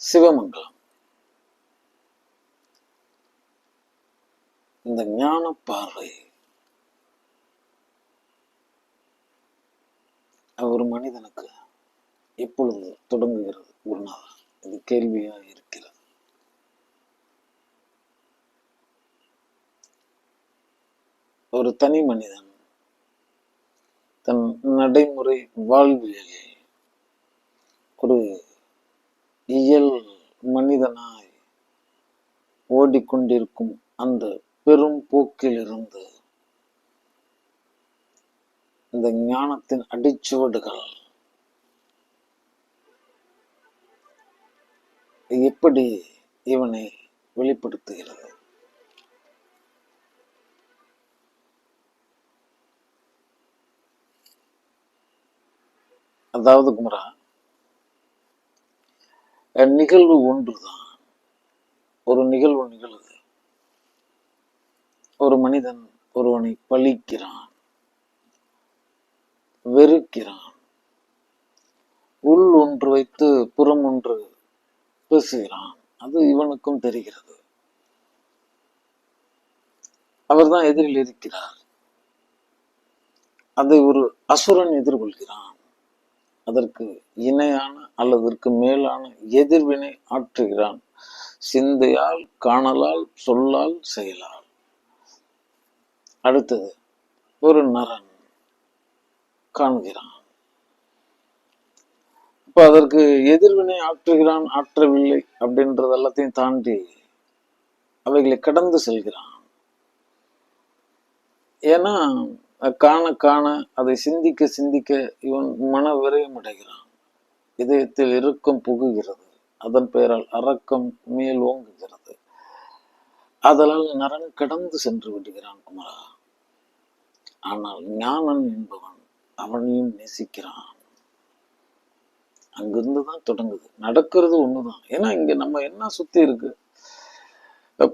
சிவமங்கலம். இந்த ஞான பார்வை ஒரு மனிதனுக்கு எப்பொழுது தொடங்குகிறது? குருநாதா, இது கேள்வியா இருக்கிறது. ஒரு தனி மனிதன் தன் நடைமுறை வாழ்வியலில் ஒரு இயல் மனிதனாய் ஓடிக்கொண்டிருக்கும் அந்த பெரும் போக்கிலிருந்து இந்த ஞானத்தின் அடிச்சுவடுகள் எப்படி இவனை வெளிப்படுத்துகிறது? அதாவது குமரா, நிகழ்வு ஒன்றுதான். ஒரு நிகழ்வு நிகழுது. ஒரு மனிதன் ஒருவனை பழிக்கிறான், வெறுக்கிறான், உள் ஒன்று வைத்து புறம் ஒன்று பேசுகிறான். அது இவனுக்கும் தெரிகிறது. அவர்தான் எதிரில் இருக்கிறார். அதை ஒரு அசுரன் எதிர்கொள்கிறான். அதற்கு இணையான அல்லதற்கு மேலான எதிர்வினை ஆற்றுகிறான். சிந்தையால், காணலால், சொல்லால், செயலால். அடுத்தது ஒரு நரன் காண்கிறான். இப்ப அதற்கு எதிர்வினை ஆற்றுகிறான், ஆற்றவில்லை அப்படின்றது எல்லாத்தையும் தாண்டி அவைகளை கடந்து செல்கிறான். ஏன்னா காண காண அதை சிந்திக்க சிந்திக்க இவன் மன விரயம் அடைகிறான். இதயத்தில் இறுக்கம் புகுகிறது. அதன் பெயரால் அரக்கம் மேல் ஓங்குகிறது. அதனால் நரன் கடந்து சென்று விடுகிறான் குமரா. ஆனால் ஞானன் என்பவன் அவனையும் நேசிக்கிறான். அங்கிருந்துதான் தொடங்குது. நடக்கிறது ஒண்ணுதான். ஏன்னா இங்க நம்ம என்ன சுத்தி இருக்கு?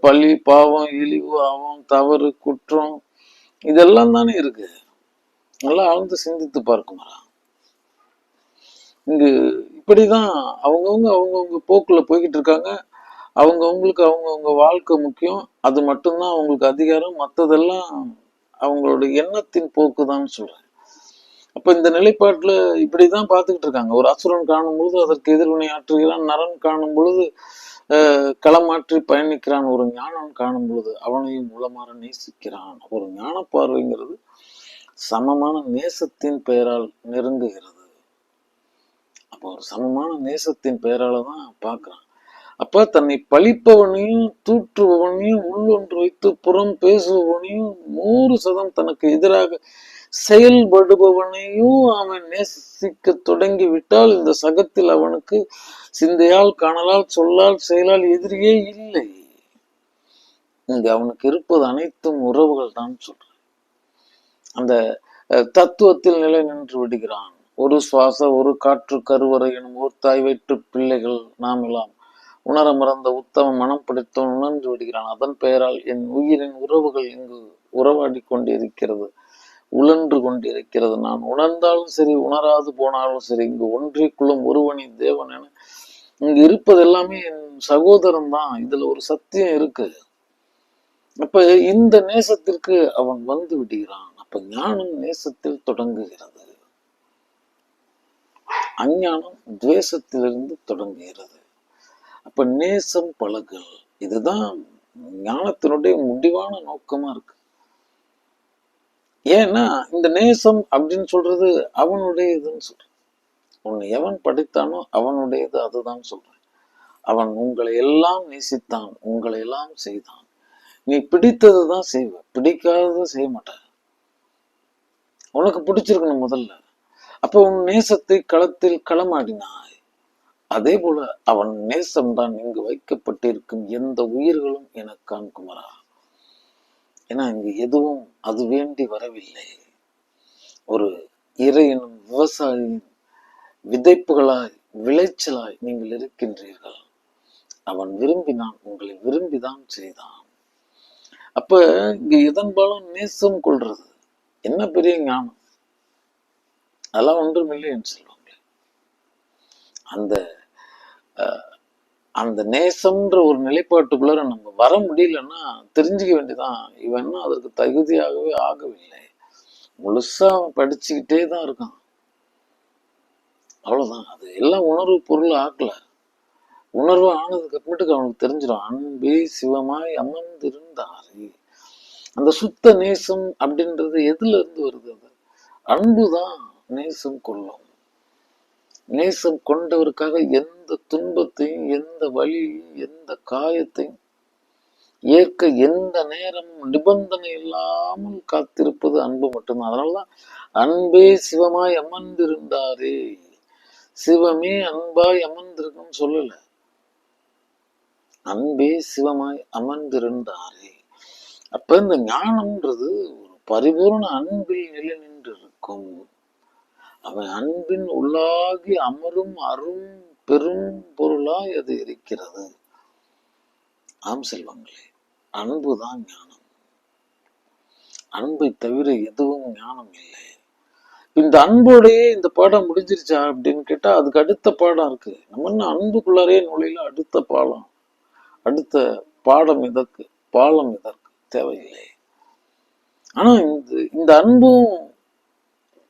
பழி, பாவம், இழிவு, அவம், தவறு, குற்றம், இதெல்லாம் தானே இருக்கு. நல்லா ஆழ்ந்து சிந்தித்து பார்க்குமாரா. இங்கு இப்படிதான் அவங்கவுங்க போக்குல போய்கிட்டு இருக்காங்க. அவங்கவுங்களுக்கு அவங்கவுங்க வாழ்க்கை முக்கியம். அது மட்டும்தான் அவங்களுக்கு அதிகாரம். மற்றதெல்லாம் அவங்களோட எண்ணத்தின் போக்குதான் சொல்றேன். அப்ப இந்த நிலைப்பாட்டுல இப்படிதான் பார்த்துக்கிட்டு இருக்காங்க. ஒரு அசுரன் காணும் பொழுது அதற்கு எதிர்வினை ஆற்றுகிறான். நரன் காணும் பொழுது களமாற்றி பயணிக்கிறான். ஒரு ஞானம் காணும் பொழுது அவனையும் உளமாற நேசிக்கிறான். ஒரு ஞான பார்வைங்கிறது சமமான நேசத்தின் பெயரால் நெருங்குகிறது. அப்போ ஒரு சமமான நேசத்தின் பெயரால தான் பார்க்கிறான். அப்ப தன்னை பழிப்பவனையும் தூற்றுபவனையும் உள்ளொன்று வைத்து புறம் பேசுபவனையும் 100% தனக்கு எதிராக செயல்படுபவனையும் அவன் நேசிக்க தொடங்கி விட்டால் இந்த சகத்தில் அவனுக்கு சிந்தையால், காணலால், சொல்லால், செயலால் எதிரியே இல்லை. இங்க அவனுக்கு இருப்பது அனைத்தும் உறவுகள் தான் சொல்றேன். அந்த தத்துவத்தில் நிலை நின்று விடுகிறான். ஒரு சுவாச, ஒரு காற்று கருவறை எனும் ஒரு தாய் வயிற்று பிள்ளைகள் நாம் எல்லாம் உணர மறந்த உத்தம மனம் படைத்தவன் உணர்ந்து விடுகிறான். அதன் பெயரால் என் உயிரின் உறவுகள் இங்கு உறவாடி கொண்டிருக்கிறது, உழன்று கொண்டிருக்கிறது. நான் உணர்ந்தாலும் சரி, உணராது போனாலும் சரி, இங்கு ஒன்றிக்குள்ளும் ஒருவனி தேவன் என இங்கு இருப்பது எல்லாமே என் சகோதரன் தான். இதுல ஒரு சத்தியம் இருக்கு. அப்ப இந்த நேசத்திற்கு அவன் வந்து விடுகிறான். அப்ப ஞானம் நேசத்தில் தொடங்குகிறது, அஞ்ஞானம் துவேஷத்திலிருந்து தொடங்குகிறது. அப்ப நேசம் பழகல், இதுதான் ஞானத்தினுடைய முடிவான நோக்கமா இருக்கு. ஏன்னா இந்த நேசம் அப்படின்னு சொல்றது அவனுடைய இதுன்னு சொல்றேன். உன்னை எவன் படைத்தானோ அவனுடையது, அதுதான் சொல்றேன். அவன் உங்களை எல்லாம் நேசித்தான், உங்களை எல்லாம் செய்தான். நீ பிடித்தது தான் செய்வ, பிடிக்காததை செய்ய மாட்ட. உனக்கு பிடிச்சிருக்கணும் முதல்ல. அப்ப உன் நேசத்தை களத்தில் களமாடினாய். அதே போல அவன் நேசம்தான் இங்கு வைக்கப்பட்டிருக்கும் எந்த உயிர்களும் என காண்குமரா. ஏன்னா இங்கு எதுவும் அது வேண்டி வரவில்லை. ஒரு இறை எனும் விவசாயியின் விதைப்புகளாய், விளைச்சலாய் நீங்கள் இருக்கின்றீர்கள். அவன் விரும்பினான், உங்களை விரும்பிதான் செய்தான். அப்ப இங்க எதன்பாலும் நேசம் கொள்றது என்ன பெரிய ஞானம்? அதெல்லாம் ஒன்றும் இல்லை என்று சொல்லுவாங்க. அந்த அந்த நேசம்ன்ற ஒரு நிலைப்பாட்டுக்குள்ள நம்ம வர முடியலன்னா தெரிஞ்சுக்க வேண்டியதான், இவன் அதற்கு தகுதியாகவே ஆகவில்லை. முழுசா அவன் படிச்சுக்கிட்டே தான் இருக்கான், அவ்வளவுதான். அது எல்லாம் உணர்வு பொருள் ஆக்கல. உணர்வு ஆனதுக்கு அப்புறமேட்டுக்கு அவனுக்கு தெரிஞ்சிடும், அன்பே சிவமாய் அமர்ந்திருந்தாரே. அந்த சுத்த நேசம் அப்படின்றது எதுல இருந்து வருது? அது அன்புதான் நேசம் கொள்ளும். நேசம் கொண்டவருக்காக எந்த துன்பத்தையும், எந்த வழியையும், எந்த காயத்தையும் ஏற்க எந்த நேரமும் நிபந்தனை இல்லாமல் காத்திருப்பது அன்பு மட்டும்தான். அதனாலதான் அன்பே சிவமாய் அமர்ந்திருந்தாரே, சிவமே அன்பாய் அமர்ந்திருக்குன்னு சொல்லல, அன்பே சிவமாய் அமர்ந்திருந்தாரே. அப்ப இந்த ஞானம்ன்றது ஒரு பரிபூர்ண அன்பில் நிலை நின்று இருக்கும். அவன் அன்பின் உள்ளாகி அமரும் அரும் பெரும் பொருளாய் அது இருக்கிறது. ஆம் செல்வங்களே, அன்புதான் ஞானம். அன்பை தவிர எதுவும் ஞானம் இல்லை. இந்த அன்போடையே இந்த பாடம் முடிஞ்சிருச்சா அப்படின்னு கேட்டா அதுக்கு அடுத்த பாடம் இருக்கு. நம்ம என்ன அன்புக்குள்ளாரே நுழையில அடுத்த பாடம், அடுத்த பாடம் இதற்கு, பாலம் இதற்கு தேவையில்லை. ஆனா இந்த அன்பும்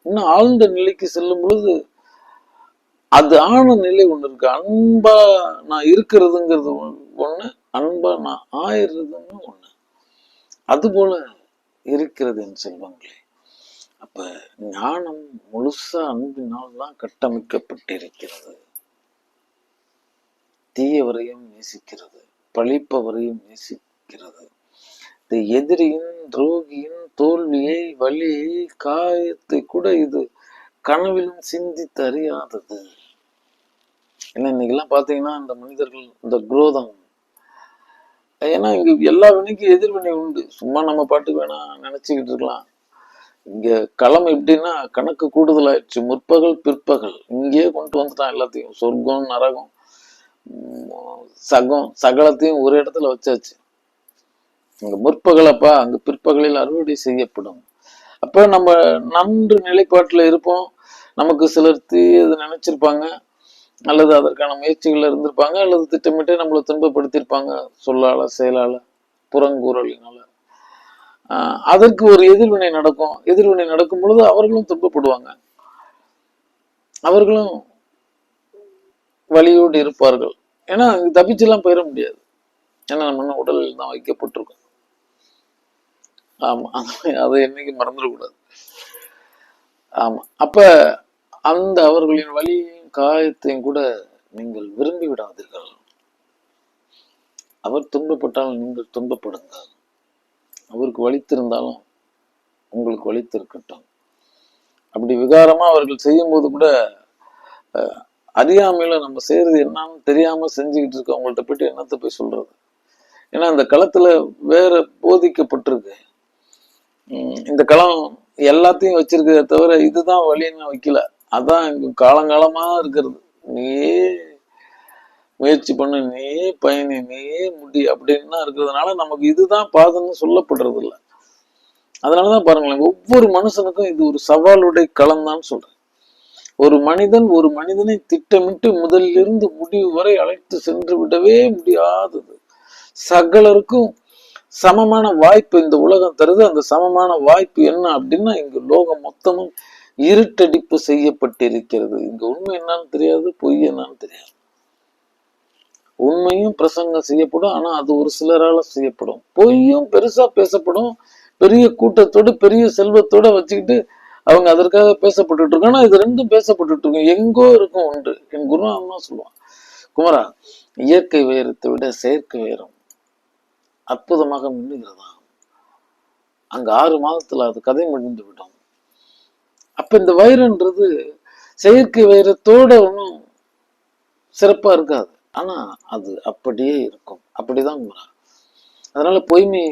இன்னும் ஆழ்ந்த நிலைக்கு செல்லும் பொழுது அது ஆன நிலை ஒண்ணு இருக்கு. அன்பா நான் இருக்கிறதுங்கிறது ஒண்ணு, அன்பா நான் ஆயிடுறதுன்னு ஒண்ணு. அது போல இருக்கிறது என் செல்வங்களே. அப்ப ஞானம் முழுசா அன்பினால் தான் கட்டமைக்கப்பட்டிருக்கிறது. தீயவரையும் நேசிக்கிறது, பழிப்பவரையும் நேசிக்கிறது. இந்த எதிரியின் துரோகியின் தோல்வியை, வலியை, காயத்தை கூட இது கனவிலும் சிந்தித்து அறியாதது. ஏன்னா இன்னைக்கெல்லாம் பாத்தீங்கன்னா இந்த மனிதர்கள் இந்த குரோதம், ஏன்னா இங்க எல்லா வினைக்கும் எதிர்வினை உண்டு. சும்மா நம்ம பாட்டுக்கு வேணா நினைச்சுக்கிட்டு இருக்கலாம். இங்க களம் எப்படின்னா கணக்கு கூடுதலாயிடுச்சு. முற்பகல் பிற்பகல் இங்கேயே கொண்டு வந்துட்டான் எல்லாத்தையும். சொர்க்கம் நரகம் சகலத்தையும் ஒரு இடத்துல வச்சாச்சு. இங்க முற்பகலப்பா, அங்க பிற்பகலில் அறுவடை செய்யப்படும். அப்ப நம்ம நன்று நிலைப்பாட்டுல இருப்போம். நமக்கு சிலர் தீயது நினைச்சிருப்பாங்க, அல்லது அதற்கான முயற்சிகள் இருந்திருப்பாங்க, அல்லது திட்டமிட்டே நம்மளை துன்பப்படுத்தியிருப்பாங்க, சொல்லால செயலால புறங்கூறலினால. அதற்கு ஒரு எதிர்வினை நடக்கும். எதிர்வினை நடக்கும் பொழுது அவர்களும் துன்பப்படுவாங்க, அவர்களும் வலியோடு இருப்பார்கள். ஏன்னா தப்பிச்செல்லாம் போயிட முடியாது. ஏன்னா நம்ம உடலில் தான் வைக்கப்பட்டிருக்கோம். ஆமா, அதை என்னைக்கு மறந்துடக்கூடாது. ஆமா, அப்ப அந்த அவர்களின் வலியையும் காயத்தையும் கூட நீங்கள் விரும்பி விடாதீர்கள். அவர் துன்பப்பட்டால் நீங்கள் துன்பப்படுங்கள். அவருக்கு வலித்திருந்தாலும் உங்களுக்கு வலித்திருக்கட்டும். அப்படி விகாரமா அவர்கள் செய்யும் போது கூட அறியாமையில நம்ம செய்யறது என்னன்னு தெரியாம செஞ்சுக்கிட்டு இருக்க அவங்கள்ட்ட போயிட்டு என்னத்தை போய் சொல்றது? ஏன்னா இந்த களத்துல வேற போதிக்கப்பட்டிருக்கு. இந்த களம் எல்லாத்தையும் வச்சிருக்கிறத தவிர இதுதான் வழின்னு வைக்கல. அதான் இங்க காலங்காலமா இருக்கிறது. நீயே முயற்சி பண்ணு, நீயே பயணி, நீயே முடி அப்படின்னு இருக்கிறதுனால நமக்கு இதுதான் பாதன்னு சொல்லப்படுறது இல்லை. அதனாலதான் பாருங்களேன், ஒவ்வொரு மனுஷனுக்கும் இது ஒரு சவாலுடைய களம் தான் சொல்றேன். ஒரு மனிதன் ஒரு மனிதனை திட்டமிட்டு முதலிலிருந்து முடிவு வரை அழைத்து சென்று விடவே முடியாதது. சகலருக்கும் சமமான வாய்ப்பு இந்த உலகம் தருது. அந்த சமமான வாய்ப்பு என்ன அப்படின்னா, இங்கு லோகம் மொத்தமும் இருட்டடிப்பு செய்யப்பட்டிருக்கிறது. இங்க உண்மை என்னன்னு தெரியாது, பொய் என்னன்னு தெரியாது. உண்மையும் பிரசங்கம் செய்யப்படும், ஆனா அது ஒரு சிலரால செய்யப்படும். பொய்யும் பெருசா பேசப்படும், பெரிய கூட்டத்தோடு பெரிய செல்வத்தோட வச்சுக்கிட்டு அவங்க அதற்காக பேசப்பட்டு இருக்கு. ஆனா இது ரெண்டும் பேசப்பட்டு இருக்கும், எங்கோ இருக்கும் ஒன்று. என் குரு அம்மா சொல்லுவான், குமரா, இயற்கை உயரத்தை விட செயற்கை உயரம் அற்புதமாக மின்னுகிறதா. அங்க 6 மாதத்துல அது கதை முடிந்து விடும். அப்ப இந்த வைரன்றது செயற்கை வைரத்தோட ஒன்றும் சிறப்பா இருக்காது, ஆனா அது அப்படியே இருக்கும். அப்படிதான் குமரா. அதனால பொய்மை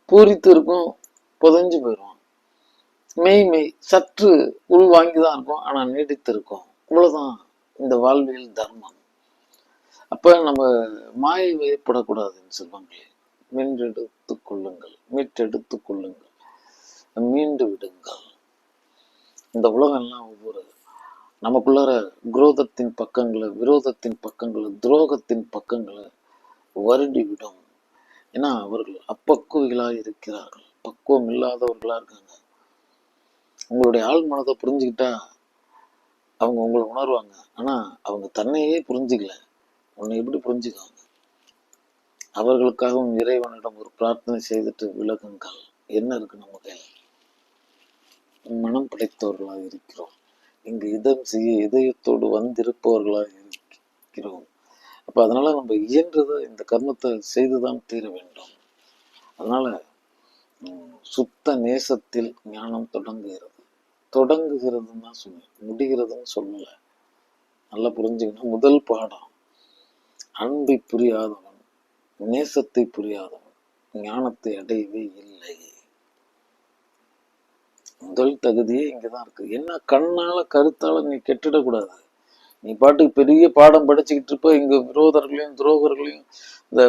பூரித்து இருக்கும், புதைஞ்சு போயிடும். மெய்மை சற்று உள் வாங்கிதான் இருக்கும், ஆனா நீடித்து இருக்கும். இவ்வளவுதான் இந்த வாழ்வியல் தர்மம். அப்ப நம்ம மாயை வயப்படக்கூடாதுன்னு சொல்லுவாங்களே, மீண்டெடுத்துக் கொள்ளுங்கள், மீட்டெடுத்துக் கொள்ளுங்கள், மீண்டு விடுங்கள். இந்த உலகம் எல்லாம் ஒவ்வொரு நமக்குள்ளார குரோதத்தின் பக்கங்களை, விரோதத்தின் பக்கங்களை, துரோகத்தின் பக்கங்களை வருடிவிடும். ஏன்னா அவர்கள் அப்பக்குவிகளாக இருக்கிறார்கள், பக்குவம் இல்லாதவர்களா இருக்காங்க. உங்களுடைய ஆள் மனதை புரிஞ்சுக்கிட்டா அவங்க உங்களை உணர்வாங்க. ஆனா அவங்க தன்னையே புரிஞ்சுக்கல, உன்னை எப்படி புரிஞ்சுக்குவாங்க? அவர்களுக்காகவும் இறைவனிடம் ஒரு பிரார்த்தனை செய்துட்டு விலகுங்கள். என்ன இருக்கு நம்ம கையில? மனம் படைத்தவர்களாக இருக்கிறோம். இங்கு இதம் செய்ய இதயத்தோடு வந்திருப்பவர்களாக இருக்கிறோம். அப்ப அதனால நம்ம இயன்றதை இந்த கர்மத்தை செய்துதான் தீர வேண்டும். அதனால சுத்த நேசத்தில் ஞானம் தொடங்குகிறது. தொடங்குகிறதுன்னு தான் சொன்னேன், முடிகிறதுன்னு சொல்லல. நல்லா புரிஞ்சுக்கணும். முதல் பாடம், அன்பை புரியாதவன், நேசத்தை புரியாதவன் ஞானத்தை அடையவே இல்லை. முதல் தகுதியே இங்கதான் இருக்கு. என்ன கண்ணால கருத்தால நீ கெட்டிடக்கூடாது. நீ பாட்டுக்கு பெரிய பாடம் படிச்சுக்கிட்டு இருப்ப, இங்க விரோதர்களையும் துரோகர்களையும் இந்த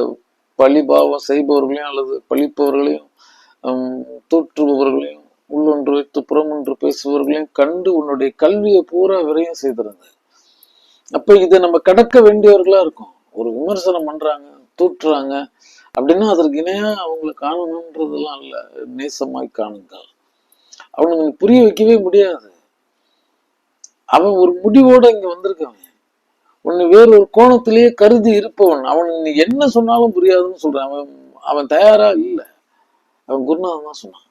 பழிபாவம் செய்பவர்களையும் அல்லது பழிப்பவர்களையும் தூற்றுபவர்களையும் உள்ளொன்று வைத்து புறமொன்று பேசுபவர்களையும் கண்டு உன்னுடைய கல்வியை பூரா விரையும் செய்திருந்த. அப்ப இதை நம்ம கடக்க வேண்டியவர்களா இருக்கும். ஒரு விமர்சனம் பண்றாங்க, தூற்றுறாங்க அப்படின்னா அதற்கு இணையா அவங்களை காணணும்ன்றதெல்லாம் இல்ல. நேசமாய் காணுங்கள். அவனுக்கு புரிய வைக்கவே முடியாது. அவன் ஒரு முடிவோட இங்க வந்திருக்கவன், உன்னை வேறொரு கோணத்திலேயே கருதி இருப்பவன். அவன் நீ என்ன சொன்னாலும் புரியாதுன்னு சொல்றான். அவன் தயாரா இல்லை. அவன் குருநாதன் தான் சொன்னான்,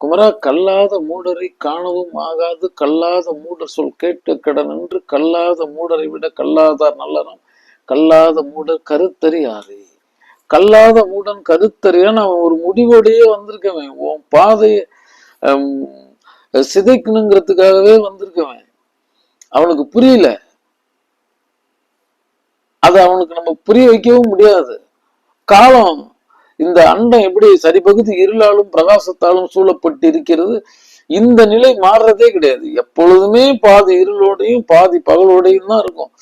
குமரா கல்லாத மூடரை காணவும் ஆகாது, கல்லாத மூடர் சொல் கேட்க கடன் என்று, கல்லாத மூடரை விட கல்லாதார் நல்லறம், கல்லாத மூடர் கருத்தறியாரே. கல்லாத மூடன் கருத்தறியான். அவன் ஒரு முடிவோடையே வந்திருக்கவன். உன் பாதையை சிதைக்கணுங்கிறதுக்காகவே வந்திருக்கவன். அவனுக்கு புரியல. அது அவனுக்கு நம்ம புரிய வைக்கவும் முடியாது. காலம், இந்த அண்டம் எப்படி சரிபகுதி இருளாலும் பிரகாசத்தாலும் சூழப்பட்டு இருக்கிறது, இந்த நிலை மாறுறதே கிடையாது. எப்பொழுதுமே பாதி இருளோடையும் பாதி பகலோடையும் தான் இருக்கும்.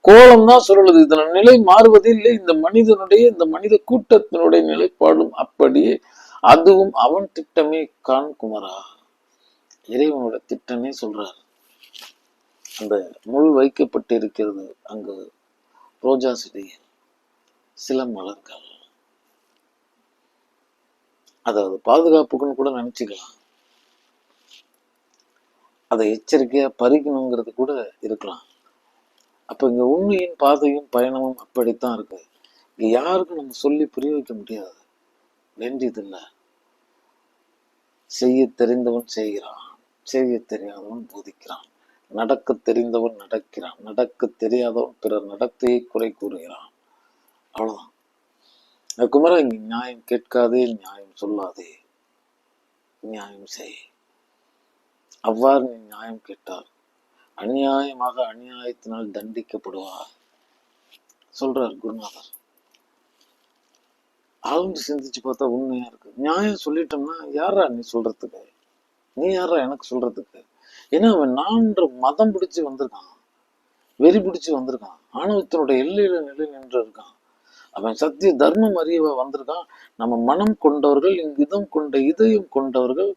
கோலம் தான் சொல்லுது. இதன நிலை மாறுவதில்லை. இந்த மனிதனுடைய, இந்த மனித கூட்டத்தினுடைய நிலைப்பாடும் அப்படியே. அதுவும் அவன் திட்டமே கான் குமரா. இறைவனோட திட்டமே சொல்றார். அந்த முள் வைக்கப்பட்டு இருக்கிறது அங்கு ரோஜா செடிகள், சில மலர்கள். அதாவது பாதுகாப்புக்குன்னு கூட நினைச்சுக்கலாம். அதை எச்சரிக்கையா பறிக்கணுங்கிறது கூட இருக்கலாம். அப்ப இங்க உண்மையின் பாதையும் பயணமும் அப்படித்தான் இருக்கு. இங்க யாருக்கும் நம்ம சொல்லி புரிய வைக்க முடியாது, வேண்டியதில்லை. செய்ய தெரிந்தவன் செய்கிறான், செய்ய தெரியாதவன் போதிக்கிறான். நடக்க தெரிந்தவன் நடக்கிறான், நடக்க தெரியாதவன் பிறர் நடத்தையை குறை கூறுகிறான். அவ்வளவுதான். குமரா, இங்க நியாயம் கேட்காதே, நியாயம் சொல்லாதே, நியாயம் செய். அவ்வாறு நீ நியாயம் கேட்டால் அநியாயமாக அநியாயத்தினால் தண்டிக்கப்படுவார் சொல்றார் குருநாதர். ஆழ்ந்து சிந்திச்சு பார்த்தா உண்மையா இருக்கு. நியாயம் சொல்லிட்டோம்னா யாரா நீ சொல்றதுக்கு? நீ யாரா எனக்கு சொல்றதுக்கு? ஏன்னா அவன் நான்ற மதம் பிடிச்சு வந்திருக்கான், வெறி பிடிச்சு வந்திருக்கான், ஆணவத்தினுடைய எல்லையில நிலை நின்று இருக்கான். அவன் சத்திய தர்மம் அறிய வந்திருக்கான். நம்ம மனம் கொண்டவர்கள், இங்கு இதம் கொண்ட இதயம் கொண்டவர்கள்,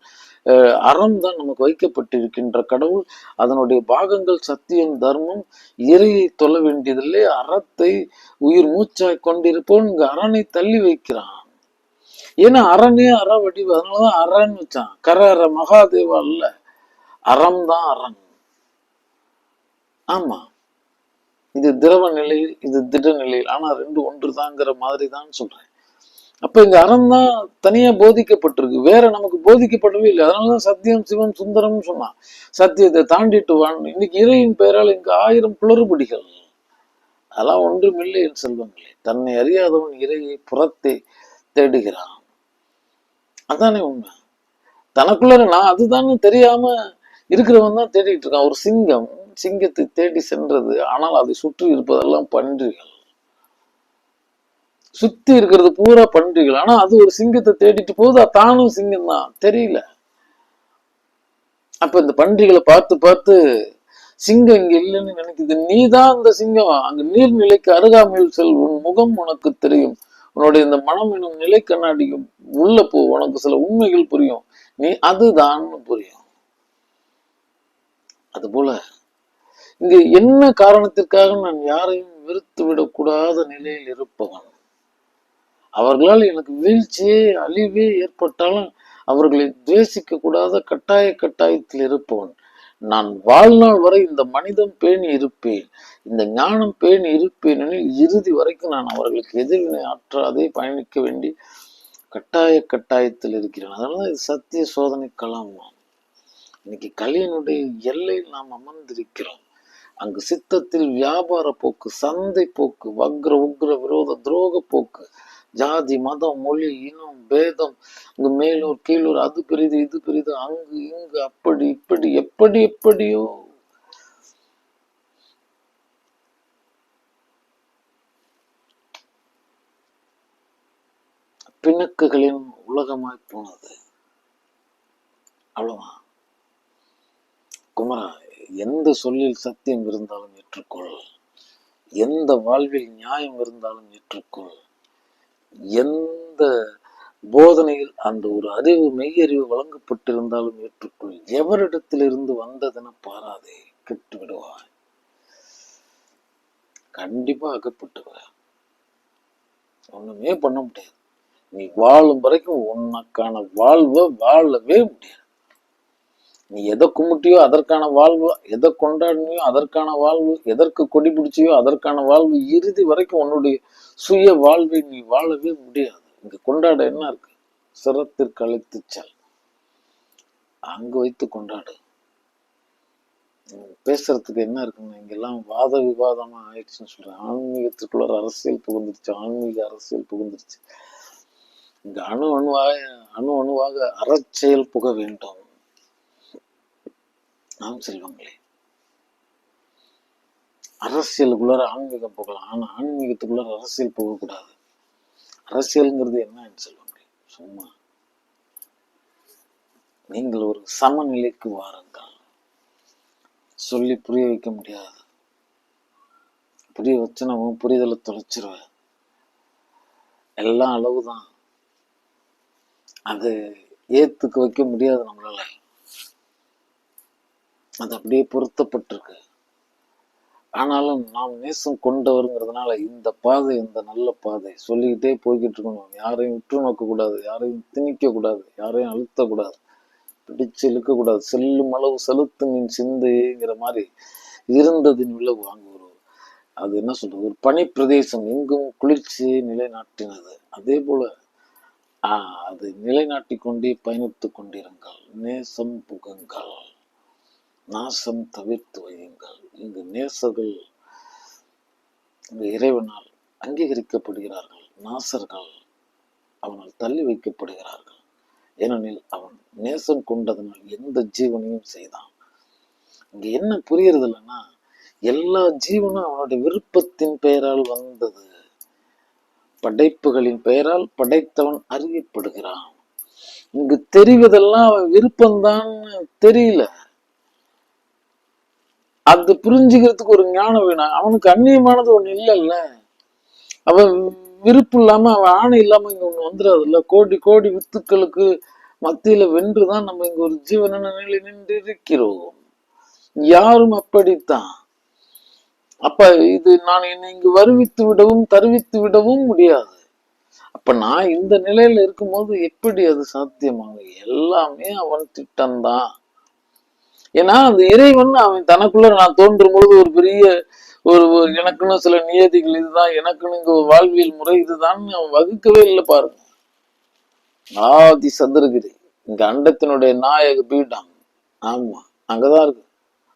அறம் தான் நமக்கு வைக்கப்பட்டிருக்கின்ற கடவுள். அதனுடைய பாகங்கள் சத்தியம், தர்மம், இறையை தொல்ல வேண்டியதில்லை. அறத்தை உயிர் மூச்சாய் கொண்டிருப்போம். இங்க அரணை தள்ளி வைக்கிறான். ஏன்னா அரணே அற வடிவு. அதனாலதான் அறன்னு வச்சான். கர அற மகாதேவா இல்ல, அறம் தான் அரண். ஆமா, இது திரவ நிலையில், இது திட நிலையில், ஆனா ரெண்டு ஒன்று தாங்கிற மாதிரி தான் சொல்றேன். அப்ப இங்க அறம் தான் தனியா போதிக்கப்பட்டிருக்கு, வேற நமக்கு போதிக்கப்படவே இல்லை. அதனாலதான் சத்தியம் சிவம் சுந்தரம் சொன்னான். சத்தியத்தை தாண்டிட்டு வான். இன்னைக்கு இறையின் பெயரால் இங்கு 1000 குளறுபடிகள். அதெல்லாம் ஒன்றுமில்லை என் செல்வங்களே. தன்னை அறியாதவன் இறையை புறத்தை தேடுகிறான். அதானே உண்மை. தனக்குள்ள நான் அதுதானே தெரியாம இருக்கிறவன் தான் தேடிட்டு இருக்கான். ஒரு சிங்கம் சிங்கத்தை தேடி சென்றது, ஆனால் அதை சுற்றி இருப்பதெல்லாம் பன்றிகள். சுத்தி இருக்கிறது பூரா பன்றிகள். ஆனா அது ஒரு சிங்கத்தை தேடிட்டு போகுது, தானும் சிங்கம் தான், தெரியல. அப்ப இந்த பன்றிகளை பார்த்து பார்த்து சிங்கம் இங்க இல்லைன்னு நினைக்குது. நீதான் அந்த சிங்கம். அங்க நீர்நிலைக்கு அருகாமையில் செல், உன் முகம் உனக்கு தெரியும். உன்னுடைய இந்த மனம் எனும் நிலை கண்ணாடிக்கும் உள்ள போ, உனக்கு சில உண்மைகள் புரியும். நீ அதுதான் புரியும். அதுபோல இங்கு என்ன காரணத்திற்காக நான் யாரையும் வெறுத்து விடக்கூடாத நிலையில் இருப்பவன். அவர்களால் எனக்கு வீழ்ச்சியே அழிவே ஏற்பட்டாலும் அவர்களை துவேசிக்க கூடாத கட்டாயத்தில் இருப்பவன். நான் வாழ்நாள் வரை இந்த மனிதம் பேணி இருப்பேன், இந்த ஞானம் பேணி இருப்பேன் எனில் இறுதி வரைக்கும் நான் அவர்களுக்கு எதிர்வினை ஆற்றாதே பயணிக்க வேண்டி கட்டாயத்தில் இருக்கிறேன். அதனால இது சத்திய சோதனை களம். இன்னைக்கு கலியனுடைய எல்லையில் நாம் அமர்ந்திருக்கிறோம். அங்கு சித்தத்தில் வியாபார போக்கு, சந்தை போக்கு, வக்ர உக்ர விரோத துரோக போக்கு, ஜாதி மதம் மொழி இனம் பேதம், இங்கு மேலூர் கீழூர், அது பெரிது இது பெரிது, அங்கு இங்கு அப்படி இப்படி எப்படியோ பிணக்குகளின் உலகமாய் போனது. அவ்வளவுதான். குமரா, எந்த சொல்லில் சத்தியம் இருந்தாலும் ஏற்றுக்கொள், எந்த வாழ்வில் நியாயம் இருந்தாலும் ஏற்றுக்கொள், எந்த போதனையில் அந்த ஒரு அறிவு மெய்யறிவு வழங்கப்பட்டிருந்தாலும் ஏற்றுக்கொள். எவரிடத்திலிருந்து வந்ததென பாராதே, கெட்டு விடுவாய். கண்டிப்பா அகப்பட்டுவ. ஒண்ணுமே பண்ண முடியாது. நீ வாழும் வரைக்கும் உனக்கான வாழ்வை வாழவே முடியாது. நீ எதை கும்பிட்டியோ அதற்கான வாழ்வு, எதை கொண்டாடினியோ அதற்கான வாழ்வு, எதற்கு கொடி பிடிச்சியோ அதற்கான வாழ்வு, இறுதி வரைக்கும் உன்னுடைய சுய வாழ்வை நீ வாழவே முடியாது. இங்க கொண்டாட என்ன இருக்கு? சிரத்திற்கு அழைத்து செல், அங்கு வைத்து கொண்டாடு. பேசுறதுக்கு என்ன இருக்குங்க? இங்கெல்லாம் வாத விவாதமா ஆயிடுச்சுன்னு சொல்றேன். ஆன்மீகத்துக்குள்ள ஒரு அரசியல் புகுந்துருச்சு, ஆன்மீக அரசியல் புகுந்துருச்சு. இங்க அணுவாக அறச்செயல் புக வேண்டும். நாம் செல்வங்களே, அரசியலுக்குள்ளார ஆன்மீகம் போகலாம், ஆனா ஆன்மீகத்துக்குள்ளார அரசியல் போகக்கூடாது. அரசியல்ங்கிறது என்ன செல்வங்களே? சும்மா நீங்கள் ஒரு சமநிலைக்கு வாருங்கள். சொல்லி புரிய வைக்க முடியாது. புரிய வச்சு நம்ம புரிதலை தொலைச்சிருவேன். எல்லாம் அளவுதான். அது ஏத்துக்க வைக்க முடியாது நம்மளால. அது அப்படியே பொருத்தப்பட்டிருக்கு. ஆனாலும் நாம் நேசம் கொண்டவருங்கிறதுனால இந்த பாதை, இந்த நல்ல பாதை சொல்லிக்கிட்டே போய்கிட்டு இருக்கணும். யாரையும் உற்று நோக்க கூடாது, யாரையும் திணிக்க கூடாது, யாரையும் அழுத்தக்கூடாது, பிடிச்சு இழுக்க கூடாது. செல்லும் அளவு செலுத்துமின் சிந்தைங்கிற மாதிரி இருந்ததின் விளைவு அங்கு ஒரு, அது என்ன சொல்றது, ஒரு பனி பிரதேசம் எங்கும் குளிர்ச்சியை நிலைநாட்டினது. அதே போல அது நிலைநாட்டி கொண்டே பயணித்து கொண்டிருங்கள். நேசம் புகுங்கள், நாசம் தவிர்த்து வையுங்கள். இங்கு நேசர்கள் இறைவனால் அங்கீகரிக்கப்படுகிறார்கள், நாசர்கள் அவனால் தள்ளி வைக்கப்படுகிறார்கள். ஏனெனில் அவன் நேசம் கொண்டதனால் எந்த ஜீவனையும் செய்தான். இங்க என்ன புரியுறது இல்லைன்னா, எல்லா ஜீவனும் அவனுடைய விருப்பத்தின் பெயரால் வந்தது. படைப்புகளின் பெயரால் படைத்தவன் அறியப்படுகிறான். இங்கு தெரிவதெல்லாம் அவன் விருப்பம்தான் தெரியல. அது புரிஞ்சுக்கிறதுக்கு ஒரு ஞானம் வேணும். அவனுக்கு அந்நியமானது ஒண்ணு இல்லைல்ல. அவன் விருப்பம் இல்லாம, அவன் ஆணை இல்லாம இங்க ஒண்ணு வந்துடாதுல்ல. கோடி கோடி வித்துக்களுக்கு மத்தியில வென்றுதான் நம்ம இங்க ஒரு ஜீவன நிலை நின்று இருக்கிறோம். யாரும் அப்படித்தான். அப்ப இது நான் என்னை இங்கு வருவித்து விடவும் தருவித்து விடவும் முடியாது. அப்ப நான் இந்த நிலையில இருக்கும்போது எப்படி அது சாத்தியமாகும்? எல்லாமே அவன் திட்டம்தான். ஏன்னா அந்த இறைவன் அவன் தனக்குள்ள நான் தோன்றும் பொழுது ஒரு பெரிய ஒரு எனக்குன்னு சில நியதிகள் இதுதான், எனக்குன்னு இங்க ஒரு வாழ்வியல் முறை இதுதான் அவன் வகுக்கவே இல்லை. பாருங்க, ஆதி சதுரகிரி இங்க அண்டத்தினுடைய நாயக பீடம். ஆமா, அங்கதான் இருக்கு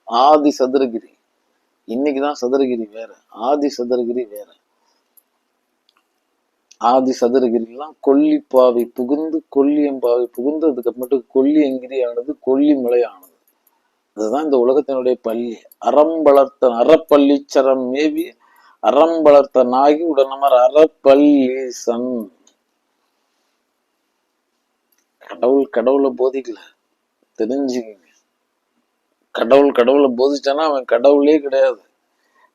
ஆதி சதுரகிரி. இன்னைக்குதான் சதுரகிரி வேற, ஆதி சதுரகிரி வேற. ஆதி சதுரகிரிலாம் கொல்லிப்பாவை புகுந்து கொல்லியம்பாவை புகுந்து அதுக்கு மட்டும் கொல்லியங்கிரி ஆனது, கொல்லிமலை ஆனது. அதுதான் இந்த உலகத்தினுடைய பள்ளி. அறம்பளர்த்த அறப்பள்ளீச்சரம் மேவி அறம்பளர்த்த நாகி உடனமர் அறப்பள்ளீசன். கடவுளை போதிக்கல, தெரிஞ்சுக்கங்க. கடவுளை போதிச்சானா அவன் கடவுளே கிடையாது.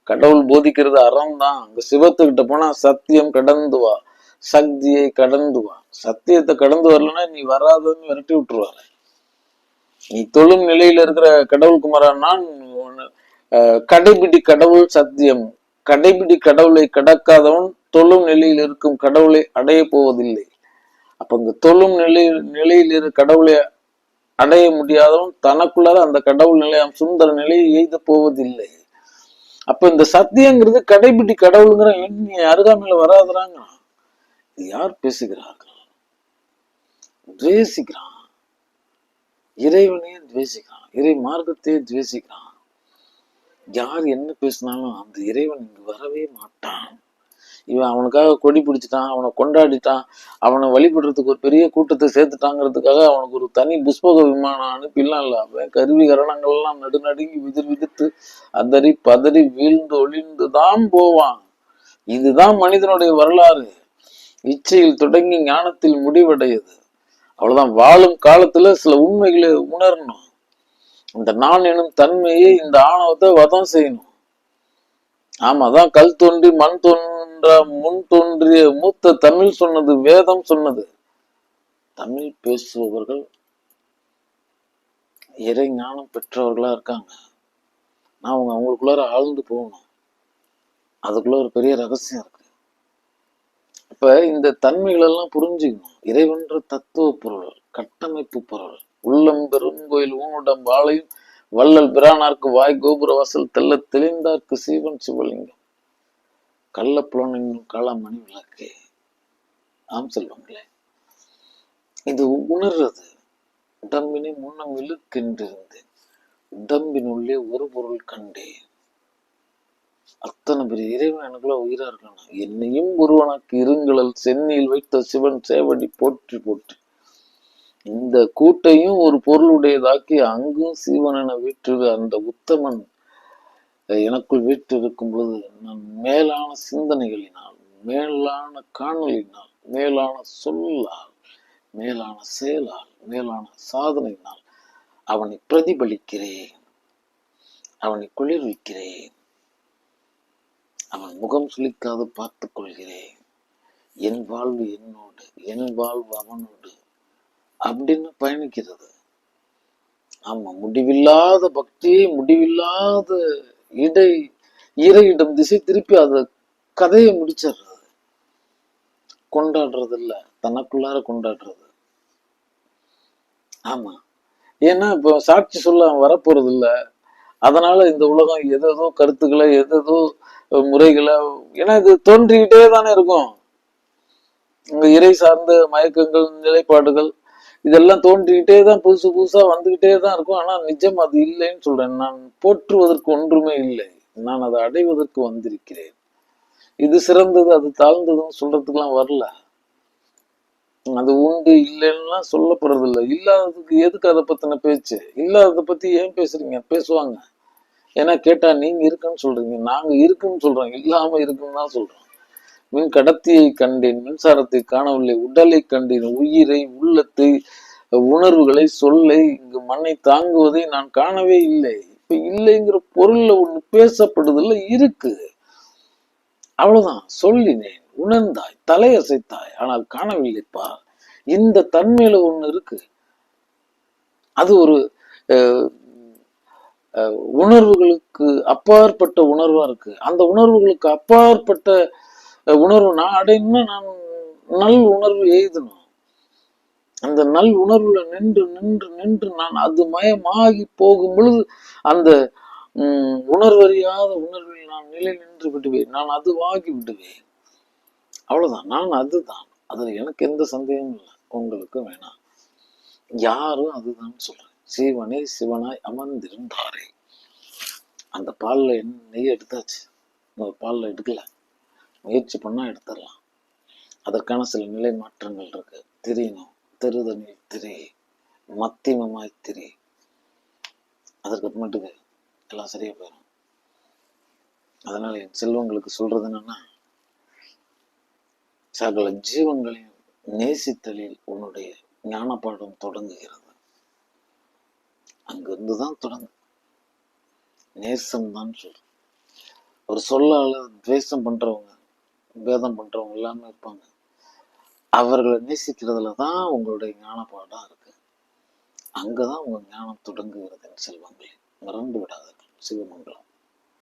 கடவுள் போதிக்கிறது அறம் தான். அங்க சிவத்துக்கிட்ட போனா சத்தியம் கடந்து வா, சக்தியை கடந்து வா. சத்தியத்தை கடந்து வரலன்னா நீ வராதுன்னு விரட்டி விட்டுருவாரு. நீ தொழும் நிலையில இருக்கிற கடவுள் குமாரன் நான் கடைபிடி கடவுள் சத்தியம். கடைபிடி கடவுளை கடக்காதவன் தொழும் நிலையில் இருக்கும் கடவுளை அடைய போவதில்லை. அப்ப இங்க தொழும் நிலையில் இருக்க கடவுளை அடைய முடியாதவன் தனக்குள்ளார அந்த கடவுள் நிலையம் சுந்தர நிலையை எய்த போவதில்லை. அப்ப இந்த சத்தியங்கிறது கடைபிடி கடவுளுங்கிற நீ அருகாமையில வராதுறாங்க. யார் பேசுகிறார்கள்? துவேசிக்கிறான், இறைவனையே துவேசிக்கிறான், இறை மார்க்கத்தையே துவேசிக்கிறான். யார் என்ன பேசினாலும் அந்த இறைவன் இங்கு வரவே மாட்டான். இவன் அவனுக்காக கொடி பிடிச்சிட்டான், அவனை கொண்டாடிட்டான், அவனை வழிபடுறதுக்கு ஒரு பெரிய கூட்டத்தை சேர்த்துட்டாங்கிறதுக்காக அவனுக்கு ஒரு தனி புஷ்பக விமானம் அனுப்பிலாம் இல்லை. அவன் கருவி கரணங்கள்லாம் நடுநடுங்கி விதிர்விதித்து அதறி பதறி வீழ்ந்து ஒளிந்து தான் போவான். இதுதான் மனிதனுடைய வரலாறு. இச்சையில் தொடங்கி ஞானத்தில் முடிவடையுது. அவ்வளவுதான். வாழும் காலத்துல சில உண்மைகளை உணரணும். இந்த நான் எனும் தன்மையை, இந்த ஆணவத்தை வதம் செய்யணும். ஆமா, அதான் கல் தோன்றி மண் தோன்ற முன் தோன்றிய மூத்த தமிழ் சொன்னது, வேதம் சொன்னது. தமிழ் பேசுபவர்கள் இறை ஞானம் பெற்றவர்களா இருக்காங்க. நான் அவங்களுக்குள்ளார ஆழ்ந்து போகணும். அதுக்குள்ள ஒரு பெரிய ரகசியம் இருக்கு. இப்ப இந்த தன்மைகள் எல்லாம் புரிஞ்சுக்கணும். இறைவன்ற தத்துவ பொருள், கட்டமைப்பு பொருள். உள்ளம் பெருங்கோயில் ஊனுடம் வாழையும் வள்ளல் பிரானார்க்கு வாய் கோபுர வாசல் தெல்ல தெளிந்தார்க்கு சீவன் சிவலிங்கம் கள்ளப்புலன் என்னும் காளாமணி விளக்கே. ஆம் செல்வங்களே, இது உணர்றது. உடம்பினை முன்னம் இழுக்கென்றிருந்தேன், உடம்பினுள்ளே ஒரு பொருள் கண்டேன். அத்தனை பெரிய இறைவன் எனக்குள்ள உயிரா இருக்கான. என்னையும் ஒருவனுக்கு இருங்கலல் சென்னியில் வைத்த சிவன் சேவடி போற்றி போற்றி. இந்த கூட்டையும் ஒரு பொருளுடையதாக்கி அங்கும் சீவன் என வீற்று அந்த உத்தமன் எனக்குள் வீட்டு இருக்கும் பொழுது நான் மேலான சிந்தனைகளினால், மேலான காணலினால், மேலான சொல்லால், மேலான செயலால், மேலான சாதனையினால் அவனை பிரதிபலிக்கிறேன், அவனை குளிர்விக்கிறேன், அவன் முகம் சுளிக்காது பார்த்துக் கொள்கிறேன். என் வாழ்வு என்னோடு, என் வாழ்வு அவனோடு அப்படின்னு பயணிக்கிறது. ஆமா, முடிவில்லாத பக்தியை முடிவில்லாத இறையிடம் திசை திருப்பி அத கதையை முடிச்சிடுறது. கொண்டாடுறது இல்ல, தனக்குள்ளார கொண்டாடுறது. ஆமா, ஏன்னா இப்ப சாட்சி சொல்ல வரப்போறது இல்ல. அதனால இந்த உலகம் எதோ கருத்துக்களை, எதோ முறைகளை, ஏன்னா இது தோன்றிக்கிட்டே தானே இருக்கும். இறை சார்ந்த மயக்கங்கள், நிலைப்பாடுகள் இதெல்லாம் தோன்றிக்கிட்டே தான், புதுசு புதுசா வந்துகிட்டே தான் இருக்கும். ஆனா நிஜம் அது இல்லைன்னு சொல்றேன். நான் போற்றுவதற்கு ஒன்றுமே இல்லை, நான் அதை அடைவதற்கு வந்திருக்கிறேன். இது சிறந்தது, அது தாழ்ந்ததுன்னு சொல்றதுக்கெல்லாம் வரல. அது உண்டு இல்லைன்னா சொல்லப்படுறது இல்லை. இல்லாததுக்கு எதுக்கு அதை பத்தின பேச்சு? இல்லாததை பத்தி ஏன் பேசுறீங்க? பேசுவாங்க. ஏன்னா கேட்டா நீங்க இருக்குன்னு சொல்றீங்க, நாங்க இருக்குன்னு சொல்றோம், இல்லாம இருக்குன்னு தான் சொல்றோம். மின் கடத்தியை கண்டேன், மின்சாரத்தை காணவில்லை, உடலை கண்டேன், உயிரை, உள்ளத்தை, உணர்வுகளை, சொல்லை, இங்கு மண்ணை தாங்குவதை நான் காணவே இல்லை. இப்ப இல்லைங்கிற பொருள்ல ஒண்ணு பேசப்படுதுல இருக்கு. அவ்வளவுதான். சொல்லினேன், உணர்ந்தாய், தலையசைத்தாய், ஆனால் காணவில்லைப்பா. இந்த தன்மையில ஒண்ணு இருக்கு. அது ஒரு உணர்வுகளுக்கு அப்பாற்பட்ட உணர்வா இருக்கு. அந்த உணர்வுகளுக்கு அப்பாற்பட்ட உணர்வு நான் அடையணும்னா நான் நல் உணர்வு எய்தணும். அந்த நல் உணர்வுல நின்று நின்று நின்று நான் அது மயமாகி போகும் பொழுது அந்த உணர்வறியாத உணர்வில் நான் நிலை நின்று விடுவேன், நான் அதுவாகி விடுவேன். அவ்வளவுதான். நான் அதுதான். அதுல எனக்கு எந்த சந்தேகமும் இல்லை, உங்களுக்கு வேணாம். யாரும் அதுதான் சொல்றேன். சிவனே சிவனாய் அமர்ந்திருந்தாரே. அந்த பால்ல நெய் எடுத்தாச்சு, இன்னொரு பால்ல எடுக்கல. முயற்சி பண்ணா எடுத்துடலாம். அதற்கான சில நிலை மாற்றங்கள் இருக்கு. திரியணும், தெருதனில் திரி, மத்தியமமாய் திரி. அதற்கு அப்புறமேட்டுக்கு எல்லாம் சரியா போயிடும். அதனால என் செல்வங்களுக்கு சொல்றது என்னன்னா, சகல ஜீவன்களையும் நேசித்தலில் உன்னுடைய ஞான பாடம் தொடங்குகிறது. அங்கிருந்துதான் தொடங்கு. நேசம் தான் சொல்றேன். ஒரு சொல்லால துவேஷம் பண்றவங்க, பேதம் பண்றவங்க எல்லாமே இருப்பாங்க. அவர்களை நேசிக்கிறதுல தான் உங்களுடைய ஞான பாடம் இருக்கு. அங்கதான் உங்க ஞானம் தொடங்குகிறது. செல்வங்களே, மறந்து விடாதீர்கள். சிவமங்கலம்.